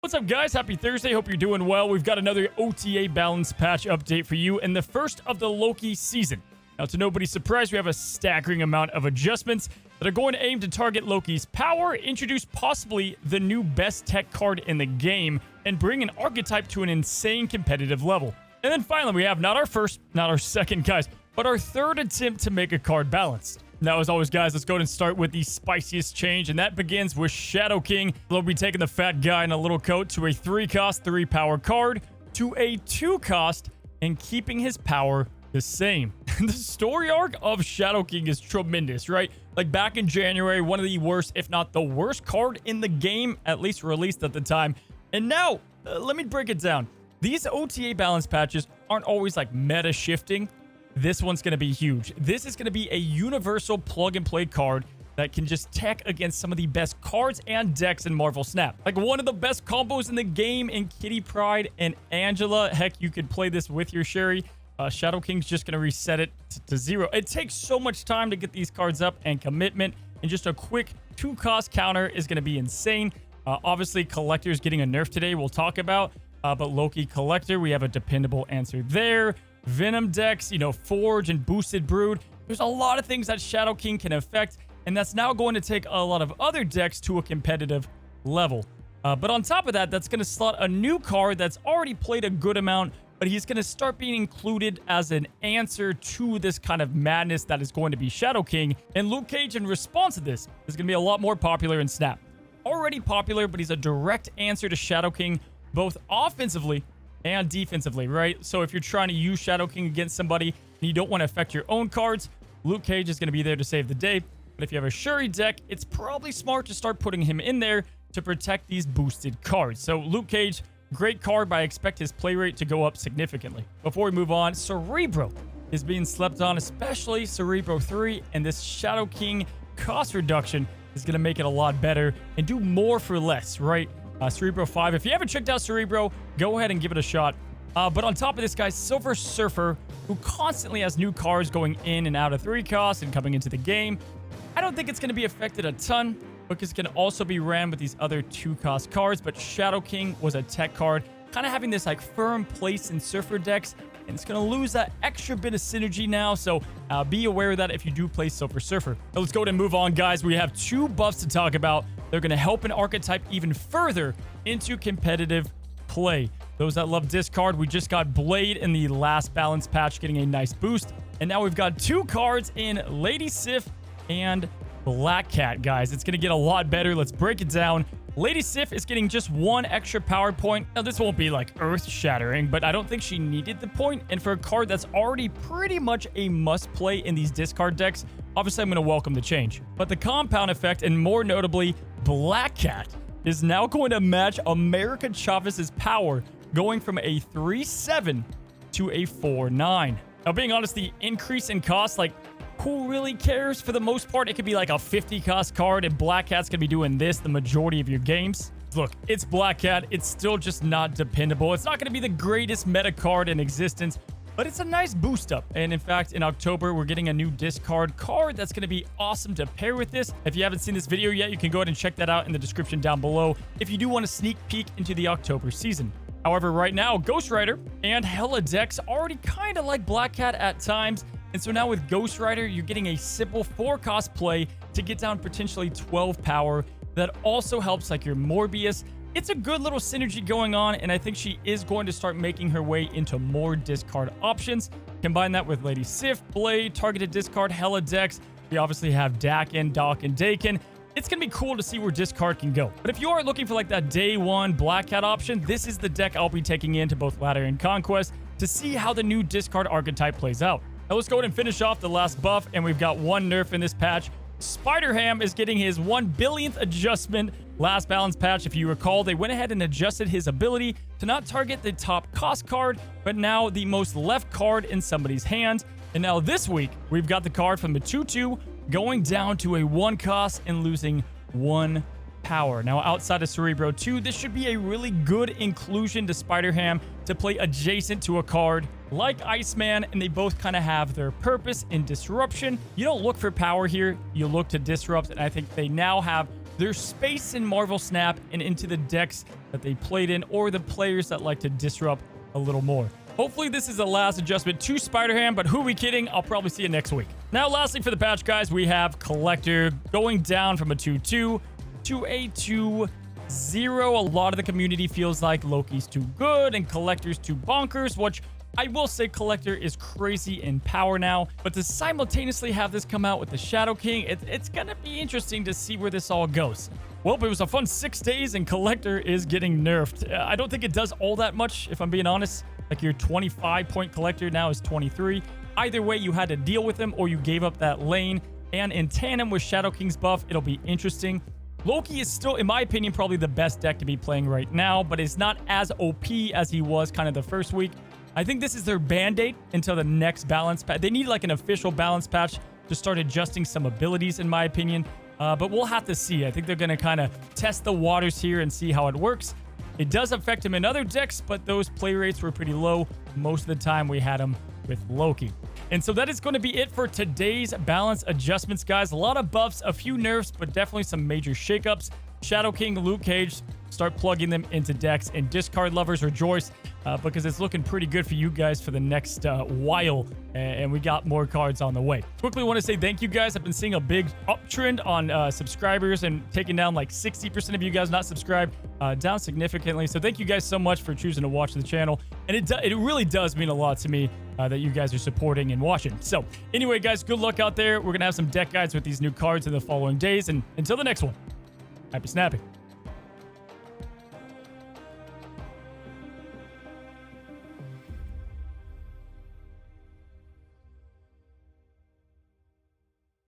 What's up, guys? Happy Thursday. Hope you're doing well. We've got another OTA balance patch update for you, and the first of the Loki season. Now, to nobody's surprise, we have a staggering amount of adjustments that are going to aim to target Loki's power, introduce possibly the new best tech card in the game, and bring an archetype to an insane competitive level. And then finally, we have not our first, not our second, guys, but our third attempt to make a card balanced. Now, as always, guys, let's go ahead and start with the spiciest change, and that begins with Shadow King. They'll be taking the fat guy in a little coat to a 3-cost, 3-power card to a 2-cost and keeping his power the same. The story arc of Shadow King is tremendous, right? Like back in January, one of the worst, if not the worst card in the game, at least released at the time. And now, let me break it down. These OTA balance patches aren't always like meta shifting. This one's going to be huge. This is going to be a universal plug-and-play card that can just tech against some of the best cards and decks in Marvel Snap. Like one of the best combos in the game in Kitty Pryde and Angela. Heck, you could play this with your Sherry. Shadow King's just going to reset it to 0. It takes so much time to get these cards up and commitment, and just a quick 2-cost counter is going to be insane. Obviously, Collector's getting a nerf today we'll talk about, but Loki Collector, we have a dependable answer there. Venom decks, Forge and Boosted Brood. There's a lot of things that Shadow King can affect, and that's now going to take a lot of other decks to a competitive level. But on top of that, that's going to slot a new card that's already played a good amount, but he's going to start being included as an answer to this kind of madness that is going to be Shadow King. And Luke Cage, in response to this, is going to be a lot more popular in Snap. Already popular, but he's a direct answer to Shadow King, both offensively and defensively, right? So if you're trying to use Shadow King against somebody and you don't want to affect your own cards, Luke Cage is going to be there to save the day. But if you have a Shuri deck, it's probably smart to start putting him in there to protect these boosted cards. So Luke Cage, great card, but I expect his play rate to go up significantly. Before we move on, Cerebro is being slept on, especially Cerebro 3, and this Shadow King cost reduction is going to make it a lot better and do more for less, right? Cerebro 5. If you haven't checked out Cerebro, go ahead and give it a shot. But on top of this, guys, Silver Surfer, who constantly has new cards going in and out of 3-cost and coming into the game. I don't think it's going to be affected a ton, because it can also be ran with these other 2-cost cards. But Shadow King was a tech card, kind of having this like firm place in Surfer decks, and it's going to lose that extra bit of synergy now. So be aware of that if you do play Silver Surfer. Now let's go ahead and move on, guys. We have 2 buffs to talk about. They're going to help an archetype even further into competitive play. Those that love discard, we just got Blade in the last balance patch getting a nice boost. And now we've got 2 cards in Lady Sif and Black Cat, guys. It's going to get a lot better. Let's break it down. Lady Sif is getting just 1 extra power point. Now, this won't be like earth-shattering, but I don't think she needed the point. And for a card that's already pretty much a must-play in these discard decks, obviously I'm going to welcome the change. But the compound effect, and more notably, Black Cat, is now going to match America Chavez's power, going from a 3-7 to a 4-9. Now, being honest, the increase in cost, like, who really cares? For the most part, it could be like a 50-cost card, and Black Cat's gonna be doing this the majority of your games. Look, it's Black Cat. It's still just not dependable. It's not gonna be the greatest meta card in existence, but it's a nice boost up. And in fact, in October, we're getting a new discard card that's gonna be awesome to pair with this. If you haven't seen this video yet, you can go ahead and check that out in the description down below if you do want a sneak peek into the October season. However, right now, Ghost Rider and Hella decks already kind of like Black Cat at times. And so now with Ghost Rider, you're getting a simple 4-cost play to get down potentially 12 power. That also helps like your Morbius. It's a good little synergy going on, and I think she is going to start making her way into more discard options. Combine that with Lady Sif, Blade, targeted discard, Hella decks. We obviously have Dakin, Doc, and Dakin. It's going to be cool to see where discard can go. But if you are looking for like that day 1 Black Cat option, this is the deck I'll be taking into both Ladder and Conquest to see how the new discard archetype plays out. Now let's go ahead and finish off the last buff, and we've got 1 nerf in this patch. Spider-Ham is getting his 1 billionth adjustment. Last balance patch, if you recall, they went ahead and adjusted his ability to not target the top cost card, but now the most left card in somebody's hand. And now this week, we've got the card from the 2-2 going down to a 1 cost and losing 1 power. Now, outside of Cerebro 2, this should be a really good inclusion to Spider-Ham to play adjacent to a card like Iceman, and they both kind of have their purpose in disruption. You don't look for power here, you look to disrupt, and I think they now have their space in Marvel Snap and into the decks that they played in, or the players that like to disrupt a little more. Hopefully this is the last adjustment to Spider-Ham, but who are we kidding? I'll probably see you next week. Now, lastly for the patch, guys, we have Collector going down from a 2-2 to a 2-0. A lot of the community feels like Loki's too good and Collector's too bonkers, which I will say Collector is crazy in power now, but to simultaneously have this come out with the Shadow King, it's gonna be interesting to see where this all goes. Well, it was a fun 6 days, and Collector is getting nerfed. I don't think it does all that much, if I'm being honest. Like, your 25-point Collector now is 23. Either way, you had to deal with him, or you gave up that lane. And in tandem with Shadow King's buff, it'll be interesting. Loki is still, in my opinion, probably the best deck to be playing right now, but it's not as OP as he was kind of the first week. I think this is their band-aid until the next balance patch. They need like an official balance patch to start adjusting some abilities, in my opinion. But we'll have to see. I think they're going to kind of test the waters here and see how it works. It does affect him in other decks, but those play rates were pretty low. Most of the time we had him with Loki. And so that is going to be it for today's balance adjustments, guys. A lot of buffs, a few nerfs, but definitely some major shakeups. Shadow King, Luke Cage, start plugging them into decks, and discard lovers rejoice because it's looking pretty good for you guys for the next while, and we got more cards on the way. Quickly want to say thank you guys. I've been seeing a big uptrend on subscribers and taking down like 60% of you guys not subscribed, down significantly. So thank you guys so much for choosing to watch the channel, and it really does mean a lot to me that you guys are supporting and watching. So anyway, guys, good luck out there. We're gonna have some deck guides with these new cards in the following days, and until the next one, happy snapping.